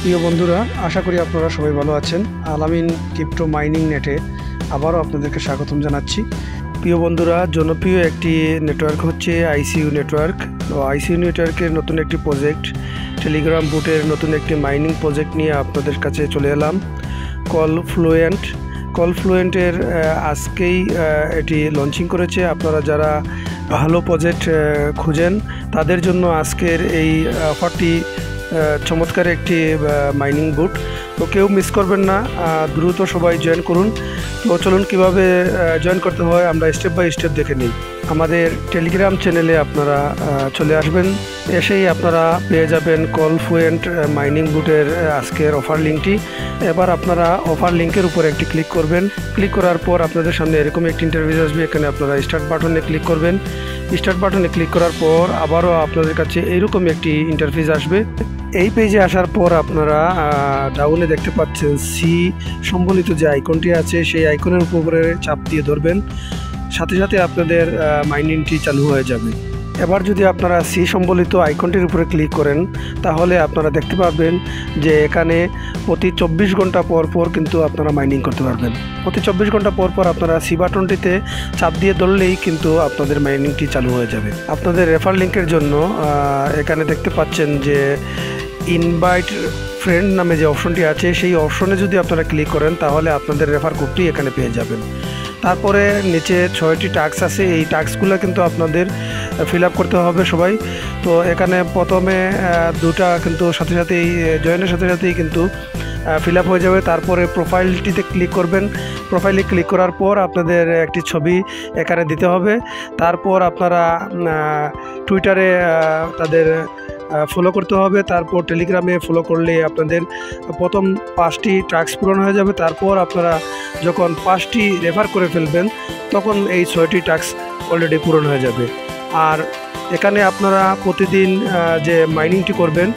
প্রিয় বন্ধুরা, আশা করি আপনারা সবাই ভালো আছেন। আলামিন ক্রিপ্টো মাইনিং নেটে আবারও আপনাদেরকে স্বাগতম জানাচ্ছি। প্রিয় বন্ধুরা, জনপ্রিয় একটি নেটওয়ার্ক হচ্ছে আইসিইউ নেটওয়ার্ক। তো আইসিইউ নেটওয়ার্কের নতুন একটি প্রজেক্ট, টেলিগ্রাম বুটের নতুন একটি মাইনিং প্রজেক্ট নিয়ে আপনাদের কাছে চলে এলাম। কলফ্লুয়েন্টের আজকেই এটি লঞ্চিং করেছে। আপনারা যারা ভালো প্রজেক্ট খুঁজেন তাদের জন্য আজকের এই অফারটি চমৎকার একটি মাইনিং বুট। তো কেউ মিস করবেন না, দ্রুত সবাই জয়েন করুন। তো চলুন কীভাবে জয়েন করতে হয় আমরা স্টেপ বাই স্টেপ দেখে নিই। আমাদের টেলিগ্রাম চ্যানেলে আপনারা চলে আসবেন, এসেই আপনারা পেয়ে যাবেন কলফ্লুয়েন্ট মাইনিং বুটের আজকের অফার লিঙ্কটি। এবার আপনারা অফার লিঙ্কের উপর একটি ক্লিক করবেন। ক্লিক করার পর আপনাদের সামনে এরকম একটি ইন্টারফেস আসবে। এখানে আপনারা স্টার্ট বাটনে ক্লিক করবেন। স্টার্ট বাটনে ক্লিক করার পর আবারও আপনাদের কাছে এইরকম একটি ইন্টারফেস আসবে। এই পেজে আসার পর আপনারা ডাউনে দেখতে পাচ্ছেন সি সম্বলিত যে আইকনটি আছে, সেই আইকনের উপরে চাপ দিয়ে ধরবেন, সাথে সাথে আপনাদের মাইনিংটি চালু হয়ে যাবে। এবার যদি আপনারা সি সম্বলিত আইকনটির উপরে ক্লিক করেন তাহলে আপনারা দেখতে পাবেন যে এখানে প্রতি 24 ঘন্টা পর পর কিন্তু আপনারা মাইনিং করতে পারবেন। প্রতি 24 ঘন্টা পর পর আপনারা সি বাটনটিতে চাপ দিয়ে ধরলেই কিন্তু আপনাদের মাইনিংটি চালু হয়ে যাবে। আপনাদের রেফার লিঙ্কের জন্য এখানে দেখতে পাচ্ছেন যে ইনভাইট ফ্রেন্ড নামে যে অপশনটি আছে, সেই অপশনে যদি আপনারা ক্লিক করেন তাহলে আপনাদের রেফার কোডটি এখানে পেয়ে যাবেন। তারপরে নিচে 6টি টাস্ক আছে, এই টাস্কগুলো কিন্তু আপনাদের ফিল আপ করতে হবে সবাই। তো এখানে প্রথমে দুটা কিন্তু সাথে সাথেই জয়েনের সাথে সাথেই কিন্তু ফিল আপ হয়ে যাবে। তারপরে প্রোফাইলটিতে ক্লিক করবেন। প্রোফাইলে ক্লিক করার পর আপনাদের একটি ছবি এখানে দিতে হবে। তারপর আপনারা টুইটারে তাদের ফলো করতে হবে। তারপর টেলিগ্রামে ফলো করলে আপনাদের প্রথম 5টি টাস্ক পূরণ হয়ে যাবে। তারপর আপনারা যখন 5টি রেফার করে ফেলবেন তখন এই 6টি টাস্ক অলরেডি পূরণ হয়ে যাবে। আর এখানে আপনারা প্রতিদিন যে মাইনিংটি করবেন,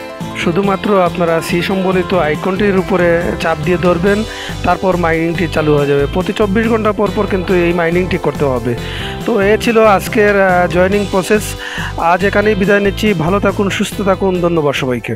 শুধুমাত্র আপনারা সি সম্বলিত আইকনটির উপরে চাপ দিয়ে ধরবেন, তারপর মাইনিংটি চালু হয়ে যাবে। প্রতি 24 ঘন্টা পর পর কিন্তু এই মাইনিংটি করতে হবে। তো এ ছিল আজকের জয়েনিং প্রসেস। আজ এখানেই বিদায় নিচ্ছি। ভালো থাকুন, সুস্থ থাকুন। ধন্যবাদ সবাইকে।